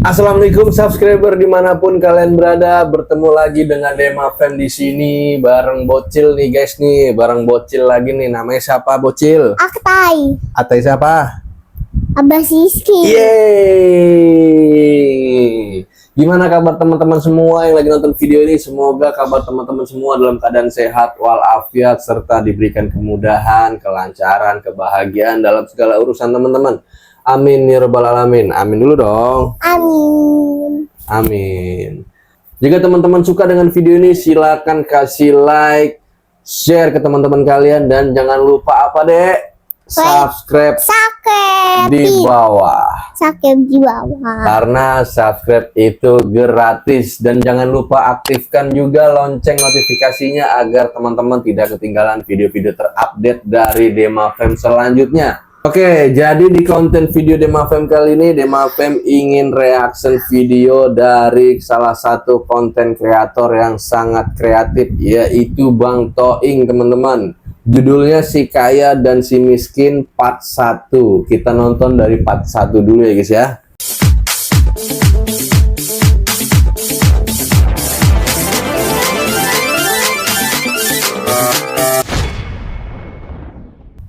Assalamualaikum subscriber dimanapun kalian berada, bertemu lagi dengan Demafem di sini bareng Bocil nih guys nih, bareng Bocil lagi nih. Namanya siapa Bocil? Aktai. Atai siapa? Abah Siski. Yeay. Gimana kabar teman-teman semua yang lagi nonton video ini? Semoga kabar teman-teman semua dalam keadaan sehat walafiat serta diberikan kemudahan, kelancaran, kebahagiaan dalam segala urusan teman-teman. Amin ya rabbal alamin. Amin dulu dong. Amin. Amin. Jika teman-teman suka dengan video ini, silakan kasih like, share ke teman-teman kalian, dan jangan lupa apa dek? Subscribe di bawah. Subscribe di bawah. Karena subscribe itu gratis, dan jangan lupa aktifkan juga lonceng notifikasinya agar teman-teman tidak ketinggalan video-video terupdate dari Demafem selanjutnya. Oke, jadi di konten video Demafem kali ini, Demafem ingin reaction video dari salah satu konten kreator yang sangat kreatif, yaitu Bang Toing, teman-teman. Judulnya Si Kaya dan Si Miskin Part 1. Kita nonton dari Part 1 dulu ya guys ya.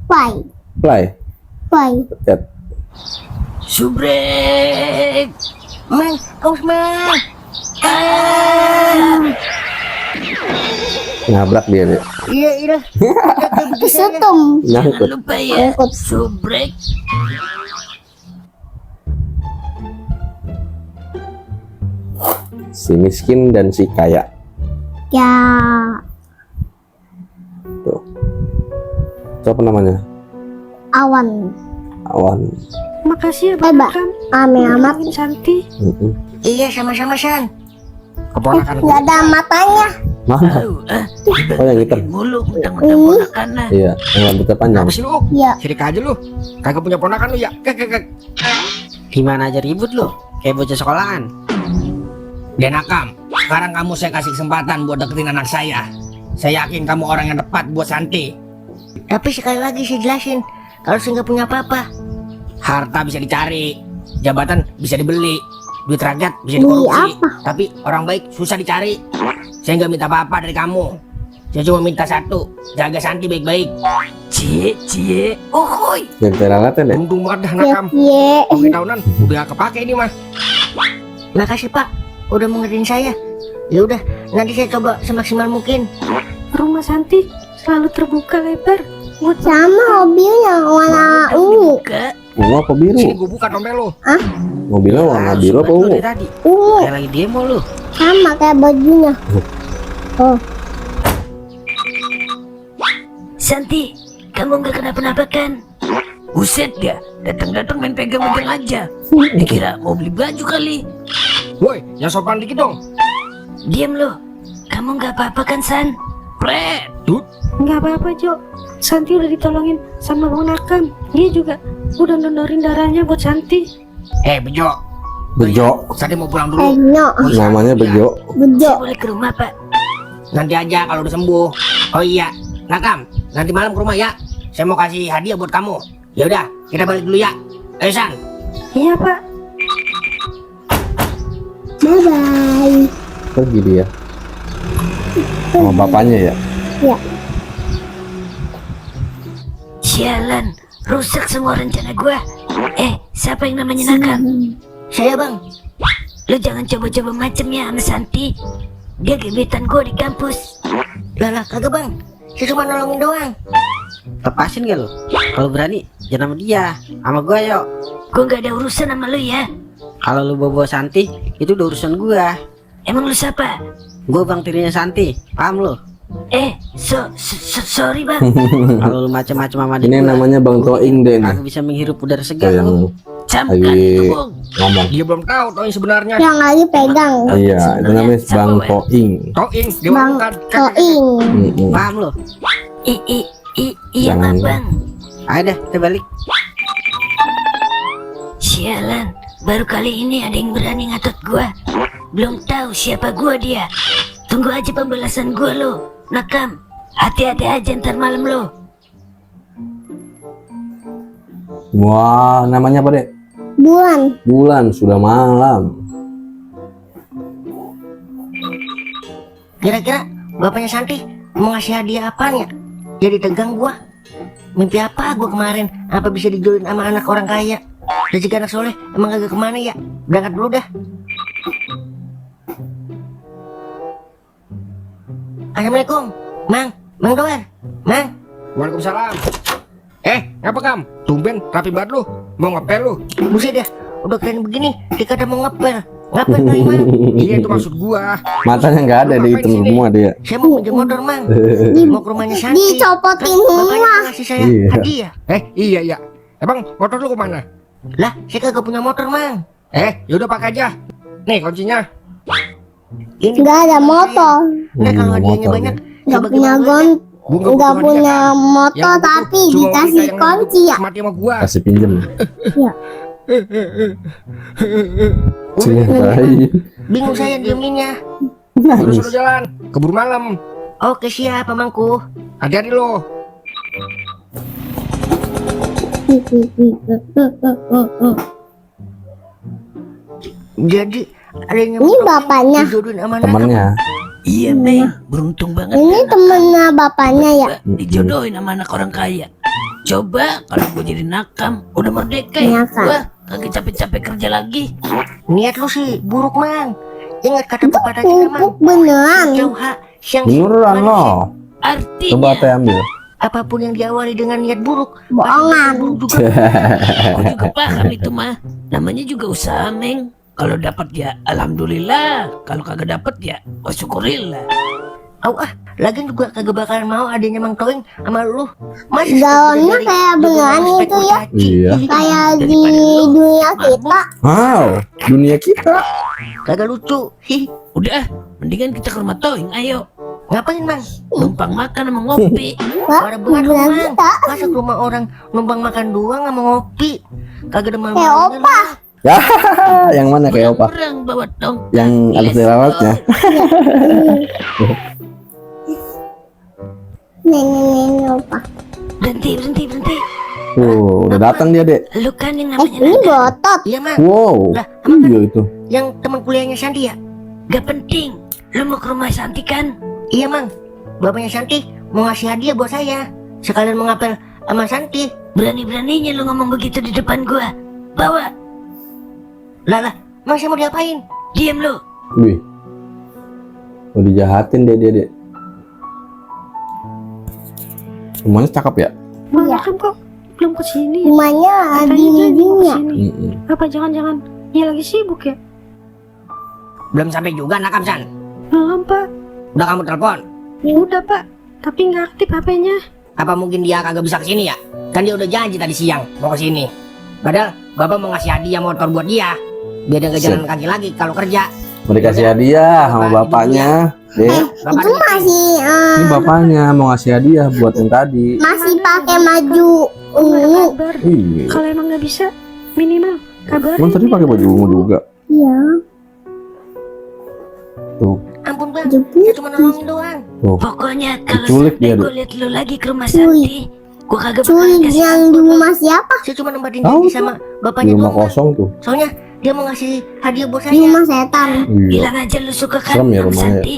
Play. Lihat. Subrek, mang, kaos mang. Nabrak dia deh. Iya, iya. Kesetum. Nyangkut. Lupa ya, subrek. Si Miskin dan Si Kaya. Ya. Tuh. Itu apa namanya? Awan. Awan. Makasih ya, Baba. Ame amat. Santi. Iya, sama-sama, San. Keponakan Gak ada matanya. Mana? Oh yang hitam. mulu, mentang-mentang ponakan lah. Iya, yang rambutnya panjang. Apa sih lu? Ya. Sirik aja lu. Kagak punya ponakan lu ya? Kagak. Gimana aja ribut lu, kayak bocah sekolahan. Denakam, sekarang kamu saya kasih kesempatan buat deketin anak saya. Saya yakin kamu orang yang tepat buat Santi. Tapi sekali lagi saya jelasin, kalau saya nggak punya apa-apa. Harta bisa dicari, jabatan bisa dibeli, duit rakyat bisa Beli dikorupsi. apa? Tapi orang baik susah dicari. Saya nggak minta apa-apa dari kamu. Saya cuma minta satu, jaga Santi baik-baik. Cie, ohoi. Yang teralatin deh. Untung banget dah Ya. nakam. Ye. Oke tahunan, udah kepake ini mah. Makasih Pak, udah mengertiin saya. Ya udah, nanti saya coba semaksimal mungkin. Rumah Santi selalu terbuka lebar buat Sama mobilnya warna ungu. Buka. Ungu apa Sini biru? gue buka dompet lu. Mobilnya warna Ah, biru apa sumpah lu ungu? dari tadi Ungu. kayak lagi demo lu. Sama kayak bajunya. Oh. Santi, kamu nggak kenapa-napa kan? Buset ya, datang-datang main pegang-pegang aja. Dikira mau beli baju kali. Woi, yang sopan dikit dong. Diam lo, kamu nggak apa-apa kan San? Pret. nggak apa-apa Jo. Santi udah ditolongin sama Bang Nakam. Dia juga udah donorin darahnya buat Santi. Bejo. Bejo. Santi mau pulang dulu. Enyo. Namanya Bejo. Bejo. Saya boleh ke rumah Pak? Nanti aja kalau udah sembuh. Oh iya, Nakam, nanti malam ke rumah ya. Saya mau kasih hadiah buat kamu. Ya udah, kita balik dulu ya. Ayo San. Iya Pak. Bye bye. Pergi dia. Sama bapaknya ya. Ya. Sialan, rusak semua rencana gua. Siapa yang namanya Nakam? Saya Bang. Lu jangan coba-coba macem ya sama Santi. Dia gebetan gua di kampus. Lah kagak Bang. Saya cuma nolongin doang. Lepasin gak lu? Kalau berani jangan sama dia, sama gua yuk. Gua nggak ada urusan sama lu ya. Kalau lu bawa Santi, itu udah urusan gua. Emang lu siapa? Gua bang tirinya Santi, paham lu? Sorry Bang. Kalau lu macam-macam sama dia, Ini namanya Bang Toing deh nih. aku bisa menghirup udara Tuh segar yang lu. Camkan lagi itu Bang. ngomong. Dia belum tahu Toing sebenarnya. Yang lagi pegang. Iya, itu namanya Bang Toing. Toing, dia Bang bukan. Toing. Paham lu? Iya Jangan. Bang. Ayo deh, kita balik. Sialan, baru kali ini ada yang berani ngatot gua. Belum tahu siapa gua dia. Tunggu aja pembalasan gua lo. Nakam, hati-hati aja ntar malam lo. Wah, namanya apa dek? Bulan. Bulan, sudah malam. Kira-kira bapaknya Santi mau ngasih hadiah apaan ya? Jadi tegang gua. Mimpi apa gua kemarin? Apa bisa dijodohin sama anak orang kaya? Rezeki anak soleh emang kagak kemana ya? Berangkat dulu dah. Assalamualaikum, Mang Doer, Mang. Waalaikumsalam. Ngapa Kam? Tumben rapi banget lu. Mau ngepel lu? Buset dah, udah keren begini, dikata mau ngepel. Ngapel kali Mang? Iya itu maksud gua. Matanya nggak ada di hitam semua dia. Saya mau pinjam motor Mang. Mau ke rumahnya Santi. Dicopotin Kan bapaknya semua. mau ngasih saya Iya. hadiah. Iya. Emang motor lu kemana? Lah, saya kagak punya motor Mang. Yaudah pakai aja. Nih kuncinya. Ini Nggak ada motor. Nah kalau Hmm, hadiahnya motor banyak, Nggak saya punya bagi bagi. Gua nggak butuh punya hadiah, Kam. motor Yang gua tapi butuh cuma dikasih wanita yang kunci ya. mati sama gua. kasih pinjem. Iya. Ceritain. Bingung saya dieminnya. Suruh jalan. Keburu malam. Oke siap, Mangku. Hati-hati lo. Jadi adanya Ini bapaknya. dijodohin sama anak. Temennya. Iya, Meng. Beruntung banget. Ini temennya bapaknya ya. Dijodohin sama anak orang kaya. Coba kalau gue jadi nakam, udah merdeka ya. Nakam. Wah, kagak capek-capek kerja lagi. Niat lu sih buruk Mang. Ingat kata pepatah kita Mang. Pupuk beneran. Jauh hak siang Beneran manis. lo. Artinya, Coba teh ambil. Apapun yang diawali dengan niat buruk, Bohongan. pasti buruk juga. gue juga paham itu mah. Namanya juga usaha, Meng. Kalau dapat ya alhamdulillah, kalau kagak dapat ya oh syukurillah. Lagian juga kagak bakalan mau adanya Mang Toing sama lu. Mas, Gaunnya kayak beneran itu ya. Iya. Kayak di dunia kita. Wow, dunia kita. Kagak lucu. Hi. Udah, mendingan kita ke rumah Toing, ayo. Ngapain Mang? Numpang makan sama ngopi. Wah, Parah banget lu, beneran Mang. kita. Masa ke rumah orang numpang makan doang sama ngopi? Kagak ada Kayak malu-malunya opa. Ya, yang mana kayak opa? Orang bawa dong. Yang harus dirawatnya. Nenek opa. Berhenti. Udah datang dia, Dek. Lu kan yang namanya Ini Nanda. botot. Iya Mang. Wow. Lah, emang Iya itu. yang teman kuliahnya Santi ya? Gak penting. Lu mau ke rumah Santi kan? Iya Mang. Bapaknya Santi mau ngasih hadiah buat saya. Sekalian mau ngapel sama Santi. Berani-beraninya lu ngomong begitu di depan gua. Bawa. Lah, Mang saya mau diapain? Diam lu. Wih. Mau dijahatin dia, Dek. Rumahnya cakep ya? Bang Iya. Nakam kok belum kesini ya? Rumahnya Katanya di dia mau dunia. kesini. Mm-mm. Apa jangan-jangan dia lagi sibuk ya? Belum sampai juga Nakam San. Belum pak. Udah kamu telepon? Udah pak. Tapi nggak aktif HP-nya. Apa mungkin dia kagak bisa kesini ya? Kan dia udah janji tadi siang mau kesini. Padahal bapak mau ngasih hadiah motor buat dia. Biar dia nggak jalan kaki lagi kalau kerja. Mau dikasih hadiah sama bapaknya, Dek. Bapak Itu masih Ini bapaknya mau ngasih hadiah buat yang tadi. masih pakai maju ungu. Kabar. Iya. Kalau emang nggak bisa, minimal kabarin. Emang tadi pakai baju ungu juga. Iya. Tuh. Ampun bang, Baju dia cuma nolongin doang. Pokoknya kalau Diculik sampai dia, gue liat lu lagi ke rumah Santi, gue kagak bakalan Cuy kasih yang di rumah siapa? Saya cuma nempatin Tahu janji tuh. sama Di bapaknya rumah doang. Bang. kosong tuh. Soalnya dia mau ngasih hadiah buat Di saya. rumah setan. Iya. Bilang aja lu suka kan Serem ya sama rumahnya. Santi.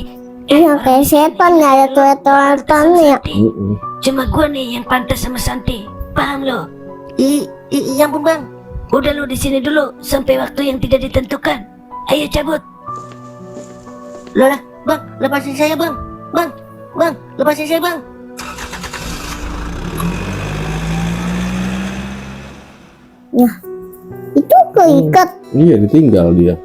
Iya kayak setan nggak ada tuet-tuetannya ya. Santi. Mm-mm. Cuma gue nih yang pantas sama Santi. Paham lo? Iya ampun bang. Udah lu di sini dulu sampai waktu yang tidak ditentukan. Ayo cabut. Lah, bang, lepasin saya bang. Bang, lepasin saya bang. Itu keikat. Iya ditinggal dia.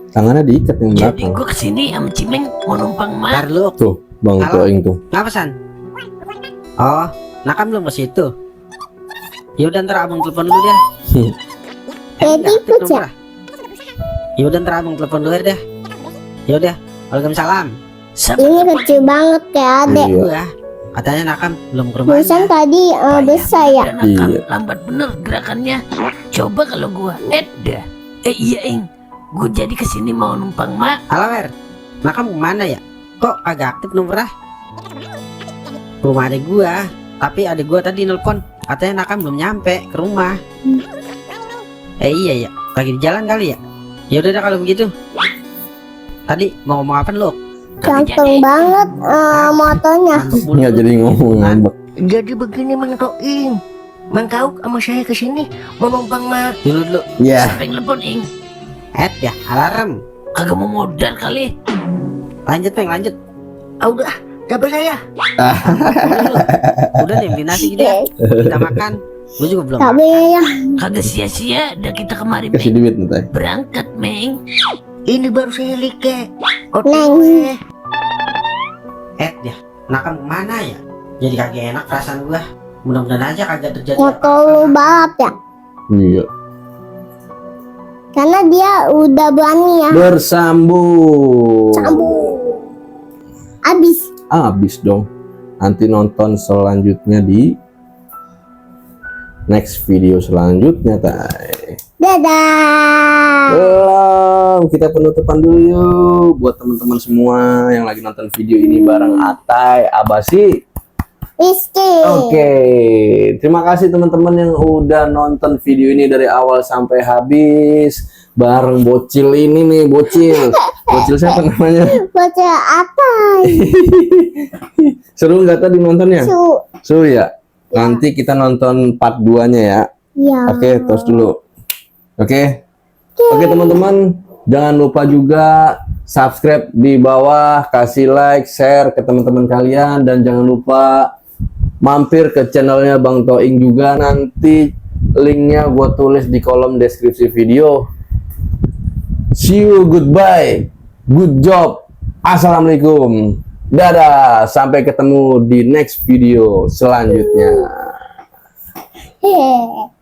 Tangannya diikat yang Jadi belakang. gue kesini sama Cimeng mau numpang mak. Ntar lu. Tuh, Bang Halo. Toing tuh. Ngapa San? Oh, Nakam belum ke situ. Yaudah ntar abang telepon dulu deh. Kayak Udah, tikus aktif ya. nomor. Yaudah ntar abang telepon dulu deh. Yaudah, waalaikumsalam. Ini kecil banget kayak adek. Iya. Gua katanya Nakam belum ke Barusan rumahnya. tadi besar ya. Dan akan Iya. lambat bener gerakannya. Coba kalau gua dah. Iya ing. Gue jadi kesini mau numpang mak. Halo Mer, Nakam kemana ya? Kok agak aktif nomornya? Rumah adik gua. Tapi adik gua tadi nelpon katanya Nakam belum nyampe ke rumah. Iya ya, lagi di jalan kali ya. Yaudah dah kalau begitu. Tadi mau ngomong apa lu? Ganteng banget motonya. Nggak jadi ngomong ngambek. Jadi begini Mang Toing. Mang Kauk sama saya kesini mau numpang mah. Dulu. Ya, Siapa yang telepon, Ing? Ya, alarm. Kagak mau modal kali. Lanjut, Peng, lanjut. Udah, double saya. Udah nih, beli nasi gitu ya. Kita makan. Lu juga belum Tapi makan. ya, Kagak sia-sia dah kita kemarin, kasih Meng. duit nanti. Berangkat, Meng. Ini baru saya like. Neng. Ya, nakam kemana ya? Jadi kagak enak perasaan gua. Mudah-mudahan aja kagak terjadi moto lu balap ya. Iya. Karena dia udah berani ya. Bersambung. Abis. Abis dong. Nanti nonton selanjutnya di next video selanjutnya, Tay. Dadah. Belum, kita penutupan dulu yuk buat teman-teman semua yang lagi nonton video ini bareng Atai, Abasi. Rizky. Oke, terima kasih teman-teman yang udah nonton video ini dari awal sampai habis bareng bocil ini nih, bocil siapa namanya? Bocil Atai. Seru nggak tadi nontonnya? Su. Seru ya? Nanti kita nonton part 2-nya ya. Ya. Oke, terus dulu. Oke, teman-teman, jangan lupa juga subscribe di bawah, kasih like, share ke teman-teman kalian, dan jangan lupa mampir ke channelnya Bang Toing juga. Nanti linknya gue tulis di kolom deskripsi video. See you, goodbye, good job, assalamualaikum, dadah, sampai ketemu di next video selanjutnya. Hehehe.